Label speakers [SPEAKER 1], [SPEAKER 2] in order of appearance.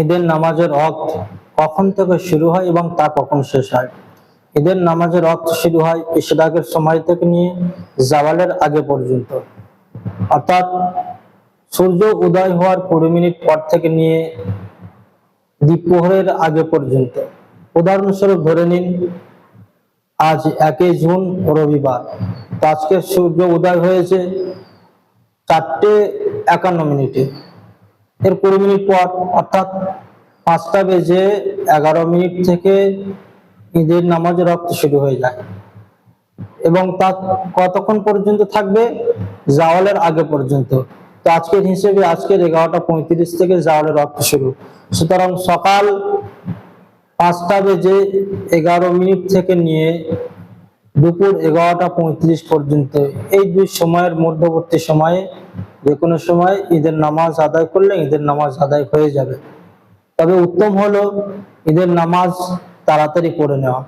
[SPEAKER 1] ঈদের নামাজের ওয়াক্ত কখন থেকে শুরু হয় এবং তা কখন শেষ হয়? ঈদের নামাজের ওয়াক্ত শুরু হয় ইশরাকের সময় থেকে নিয়ে জাওয়ালের আগে পর্যন্ত, অর্থাৎ সূর্য উদয় হওয়ার 20 মিনিট পর থেকে নিয়ে দ্বীপ্রহরের আগে পর্যন্ত। উদাহরণস্বরূপ ধরে নিন আজ 1 জুন রবিবার, তো আজকে সূর্য উদয় হয়েছে 4:51 এর 20 মিনিট পর, অর্থাৎ 5:11 থেকে ঈদের নামাজের ওয়াক্ত শুরু হয়ে যায় এবং তা কতক্ষণ পর্যন্ত থাকবে? জাওয়ালের আগে পর্যন্ত। তো আজকের হিসেবে আজকের 11:35 থেকে জাওয়ালের ওয়াক্ত শুরু। সুতরাং সকাল 5:11 থেকে নিয়ে দুপুর 11:35 পর্যন্ত এই দুই সময়ের মধ্যবর্তী সময়ে যে কোনো সময় ঈদের নামাজ আদায় করলে ঈদের নামাজ আদায় হয়ে যাবে। তবে উত্তম হলো ঈদের নামাজ তাড়াতাড়ি পড়ে নেওয়া।